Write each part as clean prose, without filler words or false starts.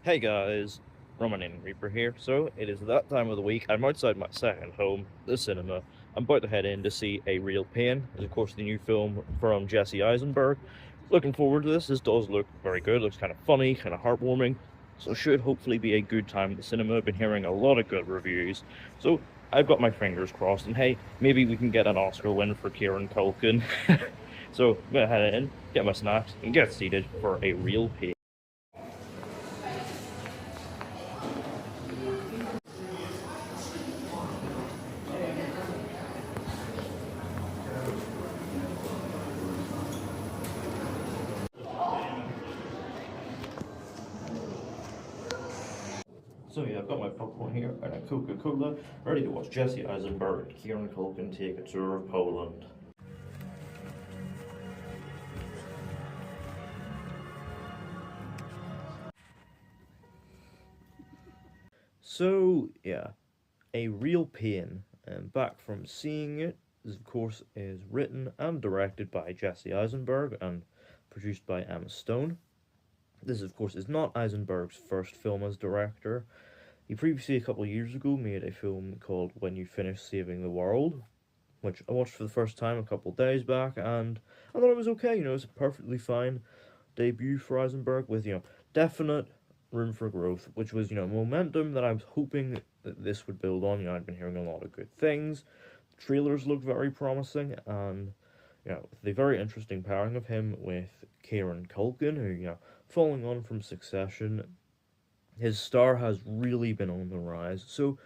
Hey guys, Roman and Reaper here. So it is that time of the week. I'm outside my second home, the cinema. I'm about to head in to see A Real Pain. It's of course the new film from Jesse Eisenberg. Looking forward to this. This does look very good. Looks kind of funny, kind of heartwarming. So it should hopefully be a good time at the cinema. I've been hearing a lot of good reviews. So I've got my fingers crossed. And hey, maybe we can get an Oscar win for Kieran Culkin. So I'm gonna head in, get my snacks, and get seated for A Real Pain. So yeah, I've got my popcorn here and a Coca-Cola, ready to watch Jesse Eisenberg and Kieran Culkin take a tour of Poland. So yeah, A Real Pain, and back from seeing it, this of course is written and directed by Jesse Eisenberg and produced by Emma Stone. This of course is not Eisenberg's first film as director. He previously, a couple of years ago, made a film called When You Finish Saving the World, which I watched for the first time a couple of days back, and I thought it was okay. It's a perfectly fine debut for Eisenberg with, definite room for growth, which was, momentum that I was hoping that this would build on. I'd been hearing a lot of good things. The trailers looked very promising, and, the very interesting pairing of him with Kieran Culkin, who, following on from Succession, his star has really been on the rise, so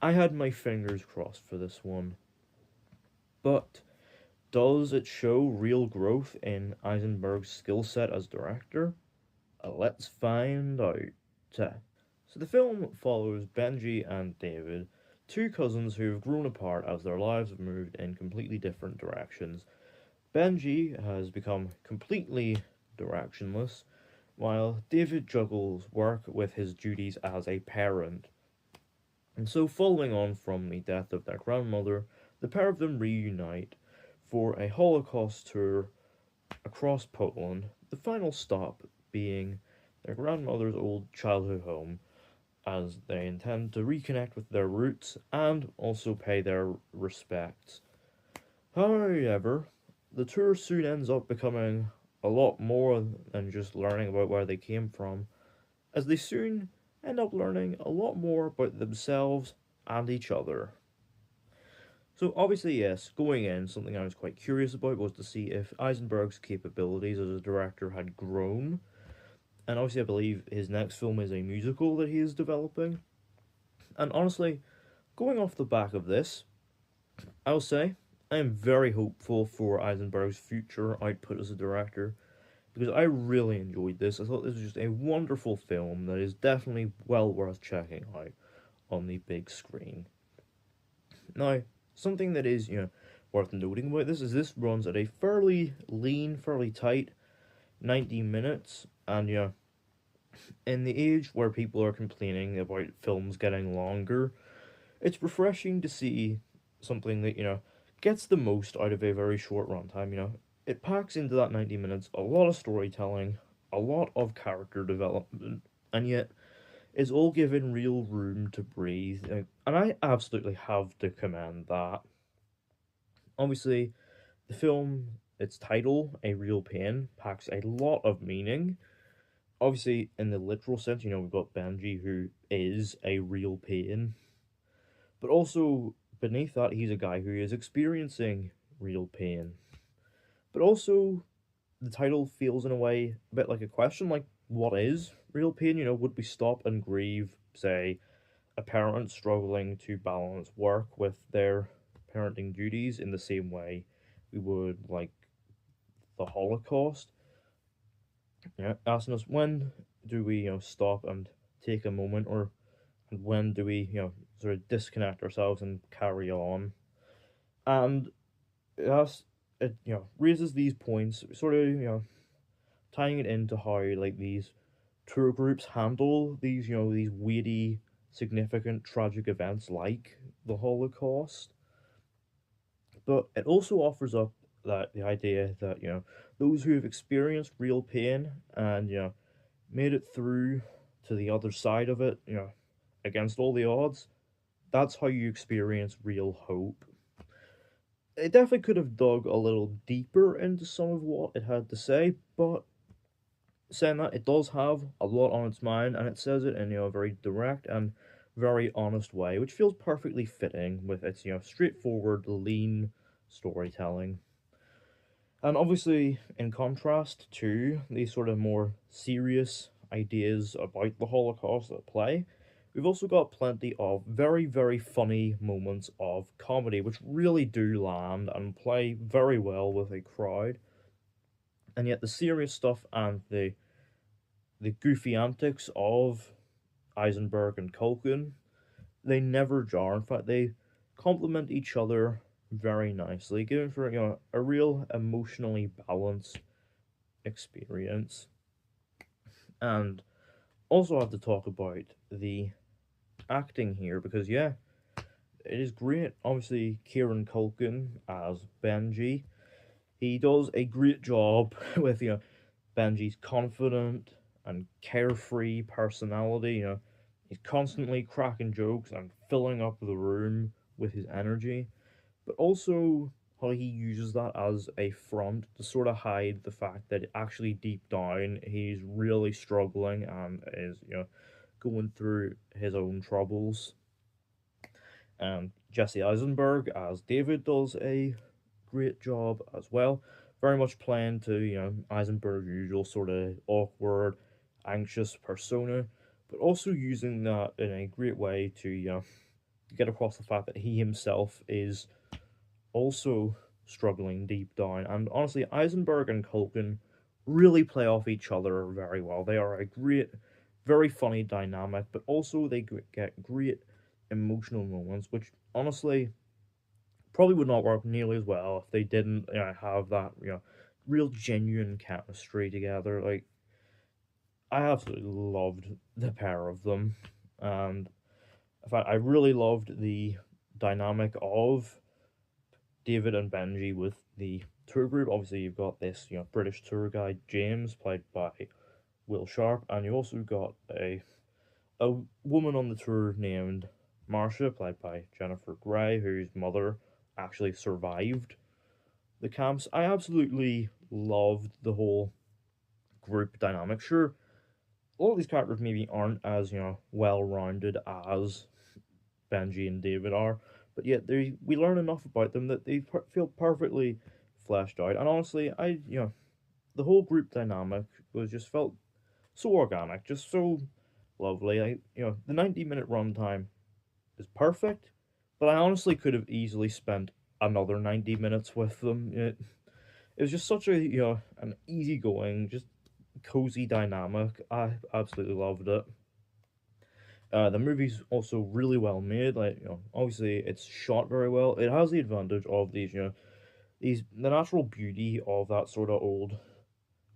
I had my fingers crossed for this one. But does it show real growth in Eisenberg's skill set as director? Let's find out. So the film follows Benji and David, two cousins who have grown apart as their lives have moved in completely different directions. Benji has become completely directionless, while David juggles work with his duties as a parent. And so, following on from the death of their grandmother, the pair of them reunite for a Holocaust tour across Poland, the final stop being their grandmother's old childhood home, as they intend to reconnect with their roots and also pay their respects. However, the tour soon ends up becoming a lot more than just learning about where they came from, as they soon end up learning a lot more about themselves and each other. So obviously, yes, going in, something I was quite curious about was to see if Eisenberg's capabilities as a director had grown. And obviously I believe his next film is a musical that he is developing. And honestly, going off the back of this, I'll say I am very hopeful for Eisenberg's future output as a director, because I really enjoyed this. I thought this was just a wonderful film that is definitely well worth checking out on the big screen. Now, something that is, worth noting about this is this runs at a fairly lean, fairly tight 90 minutes, and, in the age where people are complaining about films getting longer, it's refreshing to see something that, gets the most out of a very short runtime. It packs into that 90 minutes a lot of storytelling, a lot of character development, and yet is all given real room to breathe. And I absolutely have to commend that. Obviously, the film, its title, A Real Pain, packs a lot of meaning. Obviously, in the literal sense, we've got Benji, who is a real pain. But also, beneath that, he's a guy who is experiencing real pain. But also, the title feels in a way a bit like a question, like, what is real pain? Would we stop and grieve, say, a parent struggling to balance work with their parenting duties in the same way we would, like, the Holocaust? Asking us, when do we, stop and take a moment, or when do we, sort of disconnect ourselves and carry on? And it raises these points, sort of, tying it into how, like, these tour groups handle these, these weighty, significant, tragic events like the Holocaust. But it also offers up that the idea that those who have experienced real pain and made it through to the other side of it, against all the odds, that's how you experience real hope. It definitely could have dug a little deeper into some of what it had to say, but saying that, it does have a lot on its mind, and it says it in a very direct and very honest way, which feels perfectly fitting with its straightforward, lean storytelling. And obviously, in contrast to these sort of more serious ideas about the Holocaust at play, we've also got plenty of very, very funny moments of comedy, which really do land and play very well with a crowd. And yet, the serious stuff and the goofy antics of Eisenberg and Culkin, they never jar. In fact, they complement each other very nicely, giving for a real emotionally balanced experience. And also have to talk about the acting here because it is great. Obviously, Kieran Culkin as Benji, he does a great job with Benji's confident and carefree personality. He's constantly cracking jokes and filling up the room with his energy, but also how he uses that as a front to sort of hide the fact that actually deep down he's really struggling and is going through his own troubles. And Jesse Eisenberg as David does a great job as well. Very much playing to Eisenberg's usual sort of awkward, anxious persona, but also using that in a great way to get across the fact that he himself is also struggling deep down. And honestly, Eisenberg and Culkin really play off each other very well. They are a great, very funny dynamic, but also they get great emotional moments, which honestly probably would not work nearly as well if they didn't have that real genuine chemistry together. Like, I absolutely loved the pair of them, and in fact, I really loved the dynamic of David and Benji with the tour group. Obviously, you've got this British tour guide James, played by Will Sharp, and you also got a woman on the tour named Marcia, played by Jennifer Grey, whose mother actually survived the camps. I absolutely loved the whole group dynamic. Sure, a lot of these characters maybe aren't as well rounded as Benji and David are, but yet we learn enough about them that they feel perfectly fleshed out. And honestly, the whole group dynamic was just felt so organic, just so lovely. The 90-minute runtime is perfect, but I honestly could have easily spent another 90 minutes with them. It was just such a an easygoing, just cozy dynamic. I absolutely loved it. The movie's also really well made. Like obviously it's shot very well. It has the advantage of the natural beauty of that sort of old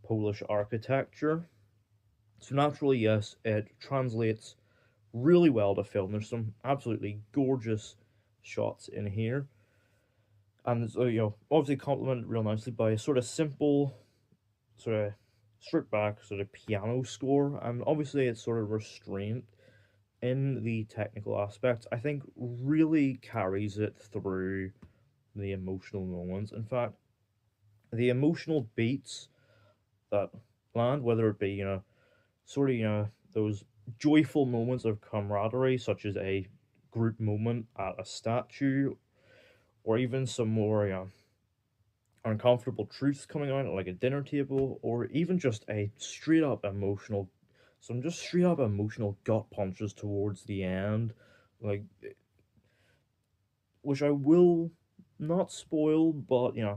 Polish architecture. So naturally, yes, it translates really well to film. There's some absolutely gorgeous shots in here, and it's obviously complemented real nicely by a sort of simple, sort of stripped back sort of piano score, and obviously it's sort of restraint in the technical aspects. I think really carries it through the emotional moments. In fact, the emotional beats that land, whether it be sort of those joyful moments of camaraderie, such as a group moment at a statue, or even some more uncomfortable truths coming out at like a dinner table, or even just some just straight up emotional gut punches towards the end, like which I will not spoil, but yeah,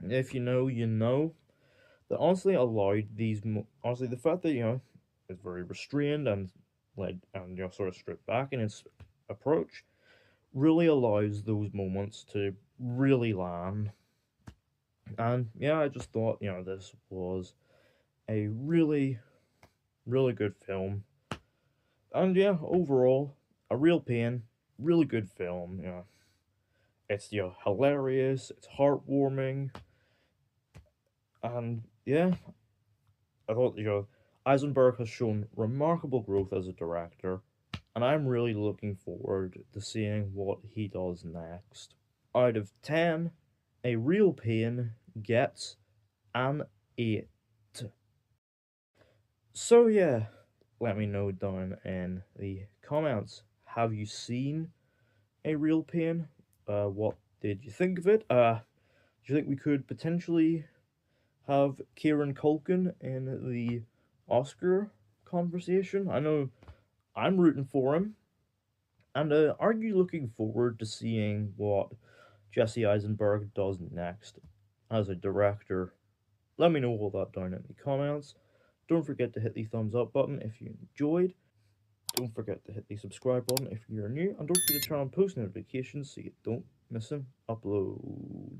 if you know, you know. That honestly allowed honestly the fact that it's very restrained and led and sort of stripped back in its approach really allows those moments to really land. And yeah, I just thought this was a really really good film. And yeah, overall a real pain, really good film. It's, hilarious, it's heartwarming, and yeah, I thought, Eisenberg has shown remarkable growth as a director, and I'm really looking forward to seeing what he does next. Out of 10, a real pain gets an 8. So yeah, let me know down in the comments. Have you seen A Real Pain? What did you think of it? Do you think we could potentially have Kieran Culkin in the Oscar conversation? I know I'm rooting for him. And are you looking forward to seeing what Jesse Eisenberg does next as a director? Let me know all that down in the comments. Don't forget to hit the thumbs up button if you enjoyed. Don't forget to hit the subscribe button if you're new. And don't forget to turn on post notifications so you don't miss an upload.